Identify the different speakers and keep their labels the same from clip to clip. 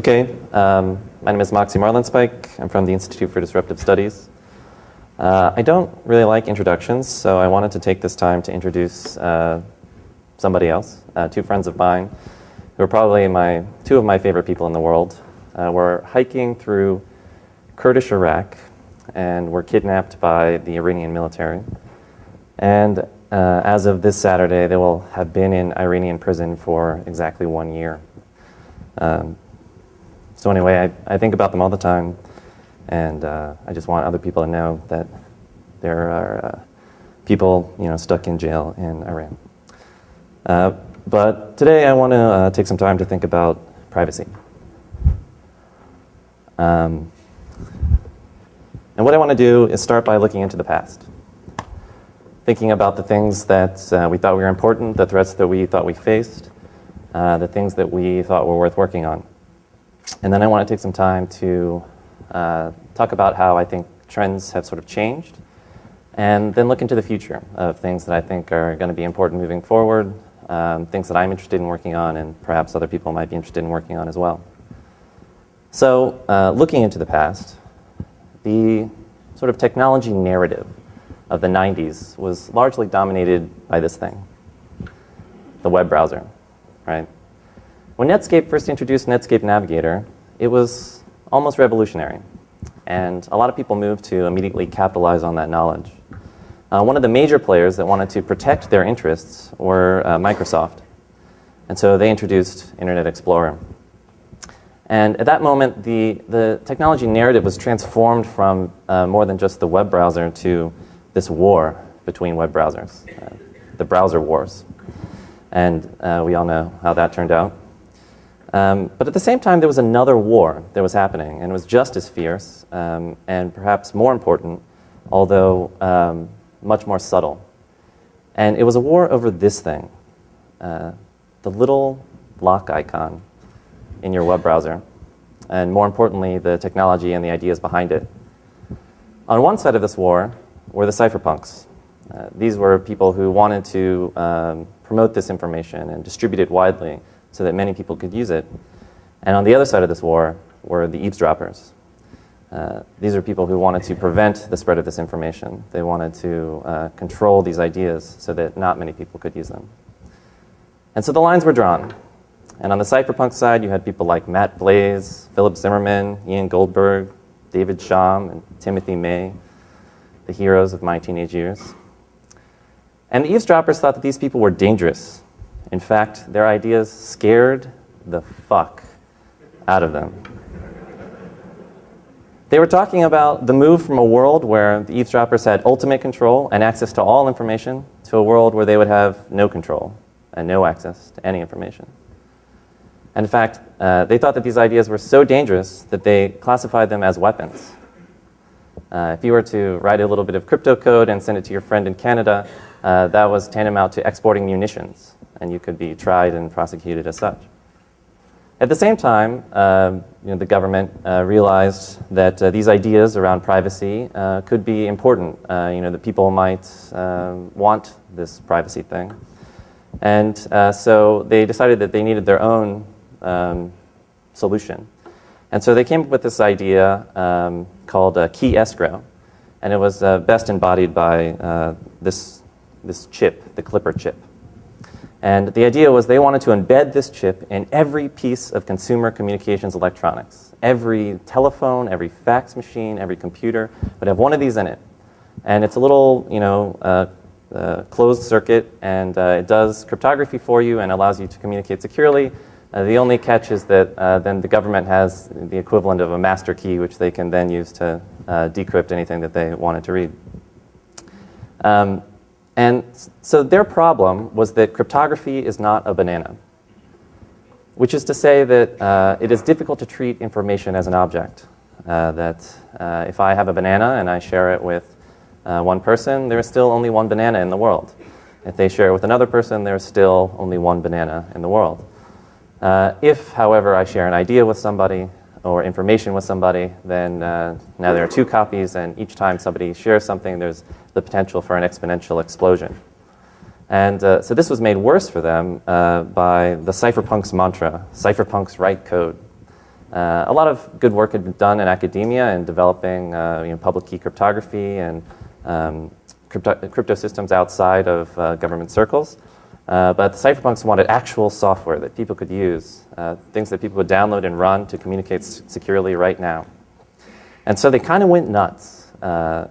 Speaker 1: My name is Moxie Marlinspike. I'm from the Institute for Disruptive Studies. I don't really like introductions, so I wanted to take this time to introduce somebody else, two friends of mine, who are probably two of my favorite people in the world. We're hiking through Kurdish Iraq, and were kidnapped by the Iranian military. And as of this Saturday, they will have been in Iranian prison for exactly 1 year. So anyway, I think about them all the time, and I just want other people to know that there are people, stuck in jail in Iran. But today I want to take some time to think about privacy. And what I want to do is start by looking into the past, thinking about the things that we thought were important, the threats that we thought we faced, the things that we thought were worth working on. And then I want to take some time to talk about how I think trends have sort of changed, and then look into the future of things that I think are going to be important moving forward, things that I'm interested in working on, and perhaps other people might be interested in working on as well. So looking into the past, the sort of technology narrative of the 90s was largely dominated by this thing, the web browser, right? When Netscape first introduced Netscape Navigator, it was almost revolutionary, and a lot of people moved to immediately capitalize on that knowledge. One of the major players that wanted to protect their interests were Microsoft, and so they introduced Internet Explorer. And at that moment, the technology narrative was transformed from more than just the web browser to this war between web browsers, the browser wars. And we all know how that turned out. But at the same time, there was another war that was happening, and it was just as fierce, and perhaps more important, although much more subtle. And it was a war over this thing, the little lock icon in your web browser, and more importantly, the technology and the ideas behind it. On one side of this war were the cypherpunks. These were people who wanted to promote this information and distribute it widely so that many people could use it. And on the other side of this war were the eavesdroppers. These are people who wanted to prevent the spread of this information. They wanted to control these ideas so that not many people could use them. And so the lines were drawn. And on the cypherpunk side, you had people like Matt Blaze, Philip Zimmerman, Ian Goldberg, David Shum, and Timothy May, the heroes of my teenage years. And the eavesdroppers thought that these people were dangerous. In fact, their ideas scared the fuck out of them. They were talking about the move from a world where the eavesdroppers had ultimate control and access to all information to a world where they would have no control and no access to any information. And in fact, they thought that these ideas were so dangerous that they classified them as weapons. If you were to write a little bit of crypto code and send it to your friend in Canada, that was tantamount to exporting munitions, and you could be tried and prosecuted as such. At the same time, the government realized that these ideas around privacy could be important. That people might want this privacy thing. And so they decided that they needed their own solution. And so they came up with this idea called key escrow, and it was best embodied by this chip, the Clipper chip. And the idea was they wanted to embed this chip in every piece of consumer communications electronics. Every telephone, every fax machine, every computer would have one of these in it. And it's a little, closed circuit, and it does cryptography for you and allows you to communicate securely. The only catch is that then the government has the equivalent of a master key, which they can then use to decrypt anything that they wanted to read. And so their problem was that cryptography is not a banana, which is to say that it is difficult to treat information as an object. That if I have a banana and I share it with one person, there is still only one banana in the world. If they share it with another person, there is still only one banana in the world. If, however, I share an idea with somebody or information with somebody, then now there are two copies, and each time somebody shares something, there's the potential for an exponential explosion. And so this was made worse for them by the cypherpunks mantra, cypherpunks write code. A lot of good work had been done in academia in developing public key cryptography and crypto systems outside of government circles. But the cypherpunks wanted actual software that people could use, things that people would download and run to communicate securely right now. And so they kind of went nuts.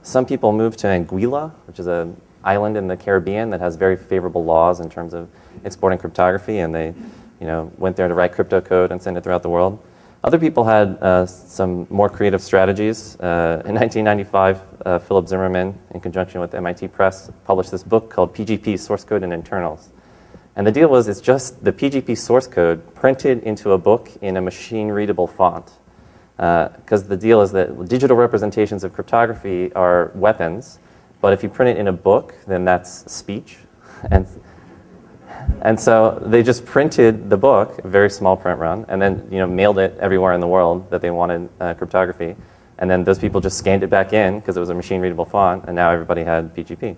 Speaker 1: Some people moved to Anguilla, which is an island in the Caribbean that has very favorable laws in terms of exporting cryptography, and they went there to write crypto code and send it throughout the world. Other people had some more creative strategies. In 1995, Philip Zimmerman, in conjunction with MIT Press, published this book called PGP, Source Code and Internals. And the deal was it's just the PGP source code printed into a book in a machine-readable font. Because the deal is that digital representations of cryptography are weapons, but if you print it in a book, then that's speech. And so they just printed the book, a very small print run, and then mailed it everywhere in the world that they wanted cryptography. And then those people just scanned it back in because it was a machine-readable font, and now everybody had PGP.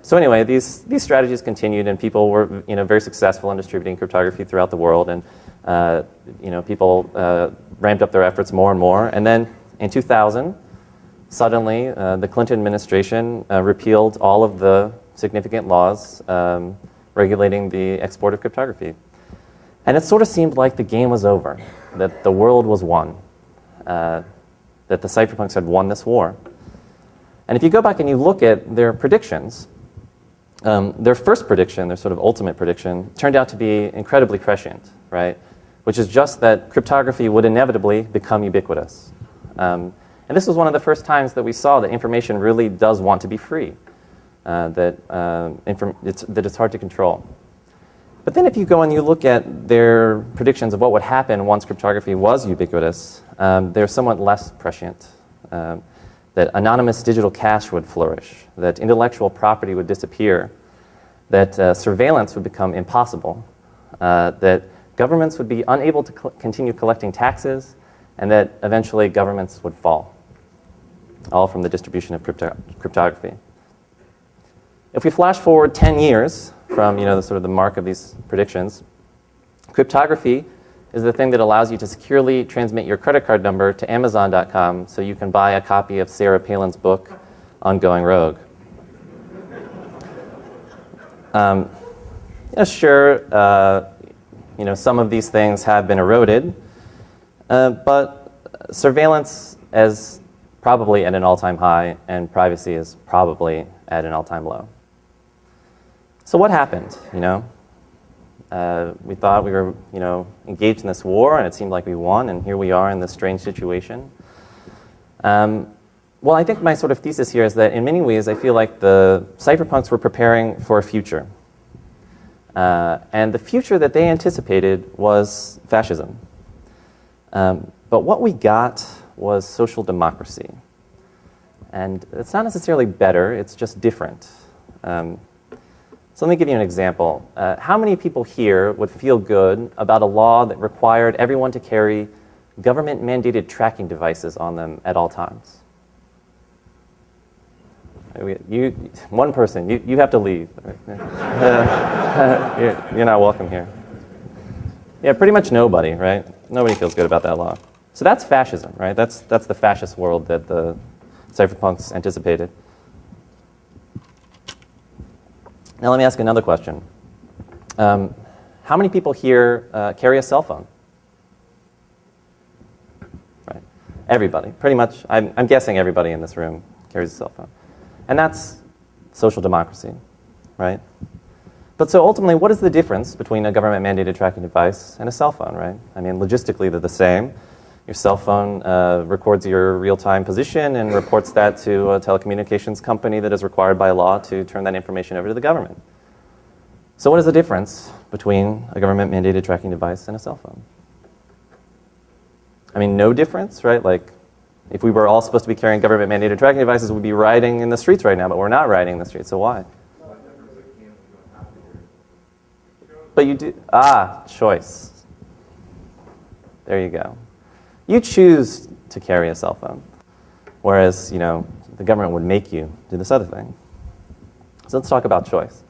Speaker 1: So anyway, these strategies continued, and people were very successful in distributing cryptography throughout the world, and people ramped up their efforts more and more. And then in 2000, suddenly the Clinton administration repealed all of the significant laws regulating the export of cryptography. And it sort of seemed like the game was over, that the world was won, that the cypherpunks had won this war. And if you go back and you look at their predictions, their first prediction, their sort of ultimate prediction, turned out to be incredibly prescient, right? Which is just that cryptography would inevitably become ubiquitous. And this was one of the first times that we saw that information really does want to be free. That it's hard to control. But then if you go and you look at their predictions of what would happen once cryptography was ubiquitous, they're somewhat less prescient. That anonymous digital cash would flourish, that intellectual property would disappear, that surveillance would become impossible, that governments would be unable to continue collecting taxes, and that eventually governments would fall, all from the distribution of cryptography. If we flash forward 10 years from the sort of the mark of these predictions, cryptography is the thing that allows you to securely transmit your credit card number to Amazon.com so you can buy a copy of Sarah Palin's book on Going Rogue. Sure, some of these things have been eroded, but surveillance is probably at an all-time high, and privacy is probably at an all-time low. So what happened, We thought we were, engaged in this war, and it seemed like we won, and here we are in this strange situation. Well, I think my sort of thesis here is that in many ways I feel like the cypherpunks were preparing for a future. And the future that they anticipated was fascism. But what we got was social democracy. And it's not necessarily better, it's just different. So let me give you an example. How many people here would feel good about a law that required everyone to carry government-mandated tracking devices on them at all times? One person, you have to leave. You're not welcome here. Yeah, pretty much nobody, right? Nobody feels good about that law. So that's fascism, right? That's the fascist world that the cypherpunks anticipated. Now let me ask another question. How many people here carry a cell phone? Right. Everybody. Pretty much, I'm guessing everybody in this room carries a cell phone. And that's social democracy, right? But so ultimately, what is the difference between a government-mandated tracking device and a cell phone, right? I mean, logistically, they're the same. Your cell phone records your real-time position and reports that to a telecommunications company that is required by law to turn that information over to the government. So what is the difference between a government-mandated tracking device and a cell phone? I mean, no difference, right? Like, if we were all supposed to be carrying government-mandated tracking devices, we'd be riding in the streets right now, but we're not riding in the streets, so why? But you do, choice. There you go. You choose to carry a cell phone, whereas, the government would make you do this other thing. So let's talk about choice.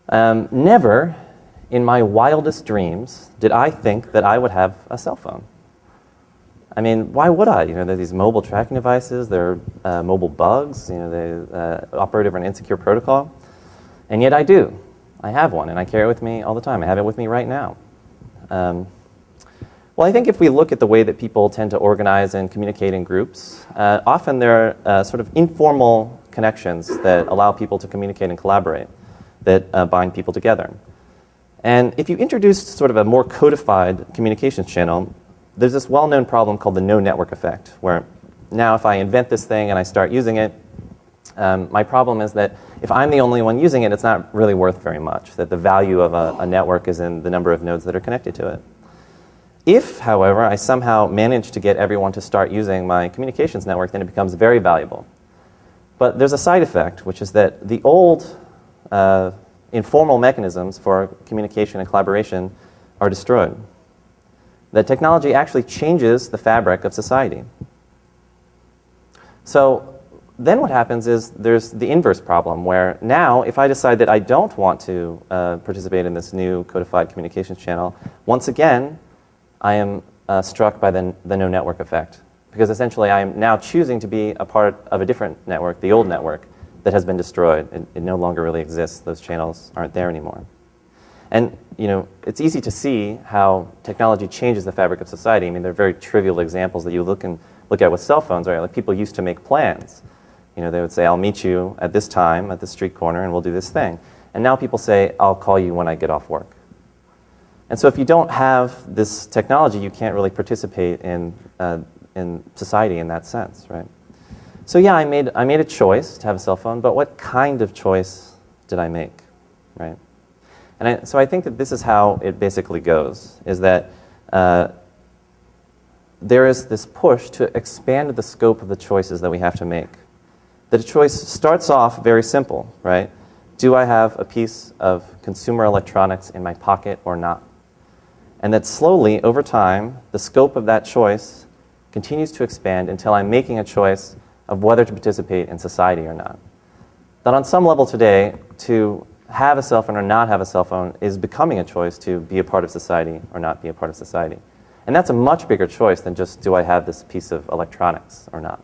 Speaker 1: Never in my wildest dreams did I think that I would have a cell phone. I mean, why would I? There are these mobile tracking devices, there are mobile bugs, they operate over an insecure protocol. And yet I do. I have one, and I carry it with me all the time. I have it with me right now. Well, I think if we look at the way that people tend to organize and communicate in groups, often there are sort of informal connections that allow people to communicate and collaborate, that bind people together. And if you introduce sort of a more codified communications channel, there's this well-known problem called the no network effect, where now if I invent this thing and I start using it, my problem is that if I'm the only one using it, it's not really worth very much, that the value of a network is in the number of nodes that are connected to it. If, however, I somehow manage to get everyone to start using my communications network, then it becomes very valuable. But there's a side effect, which is that the old informal mechanisms for communication and collaboration are destroyed. That technology actually changes the fabric of society. So then what happens is there's the inverse problem, where now if I decide that I don't want to participate in this new codified communications channel, once again, I am struck by the no network effect. Because essentially I am now choosing to be a part of a different network, the old network, that has been destroyed. It no longer really exists. Those channels aren't there anymore. And it's easy to see how technology changes the fabric of society. I mean, there are very trivial examples that you look at with cell phones, right? Like people used to make plans. They would say, I'll meet you at this time at this street corner and we'll do this thing. And now people say, I'll call you when I get off work. And so if you don't have this technology, you can't really participate in society in that sense, right? So yeah, I made a choice to have a cell phone, but what kind of choice did I make, right? And so I think that this is how it basically goes, is that there is this push to expand the scope of the choices that we have to make. The choice starts off very simple, right? Do I have a piece of consumer electronics in my pocket or not? And that slowly, over time, the scope of that choice continues to expand until I'm making a choice of whether to participate in society or not. That on some level today, to have a cell phone or not have a cell phone is becoming a choice to be a part of society or not be a part of society. And that's a much bigger choice than just, do I have this piece of electronics or not?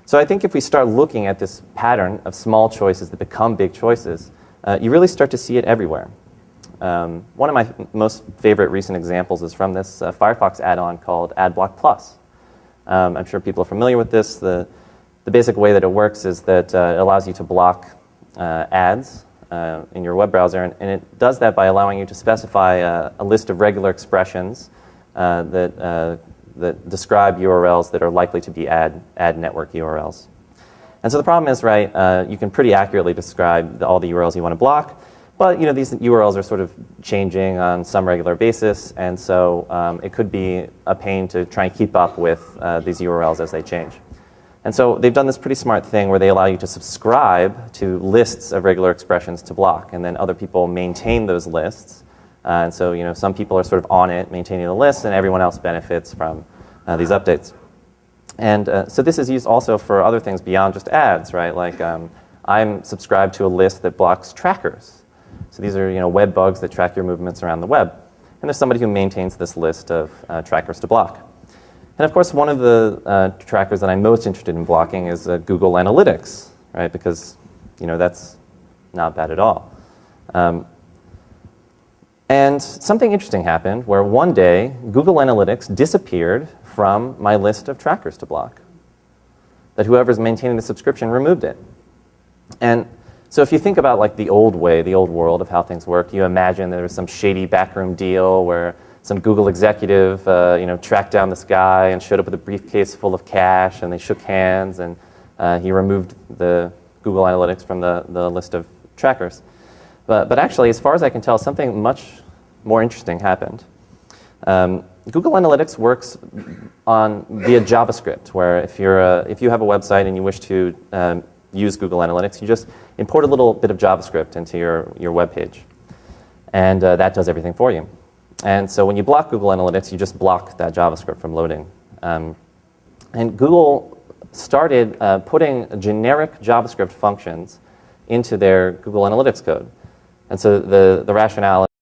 Speaker 1: So I think if we start looking at this pattern of small choices that become big choices, you really start to see it everywhere. One of my most favorite recent examples is from this Firefox add-on called AdBlock Plus. I'm sure people are familiar with this. The basic way that it works is that it allows you to block ads in your web browser, and it does that by allowing you to specify a list of regular expressions that describe URLs that are likely to be ad network URLs. And so the problem is, right, you can pretty accurately describe all the URLs you want to block, but these URLs are sort of changing on some regular basis, and so it could be a pain to try and keep up with these URLs as they change. And so they've done this pretty smart thing where they allow you to subscribe to lists of regular expressions to block, and then other people maintain those lists. And so some people are sort of on it, maintaining the list, and everyone else benefits from these updates. And so this is used also for other things beyond just ads, right? Like I'm subscribed to a list that blocks trackers. So these are web bugs that track your movements around the web. And there's somebody who maintains this list of trackers to block. And of course, one of the trackers that I'm most interested in blocking is Google Analytics, right? Because that's not bad at all. And something interesting happened where one day Google Analytics disappeared from my list of trackers to block. That whoever's maintaining the subscription removed it. And so if you think about like the old way, the old world of how things work, you imagine there was some shady backroom deal where some Google executive tracked down this guy and showed up with a briefcase full of cash, and they shook hands, and he removed the Google Analytics from the list of trackers. But actually, as far as I can tell, something much more interesting happened. Google Analytics works via JavaScript, where if you have a website and you wish to use Google Analytics, you just import a little bit of JavaScript into your web page, and that does everything for you. And so when you block Google Analytics, you just block that JavaScript from loading. And Google started putting generic JavaScript functions into their Google Analytics code. And so the rationale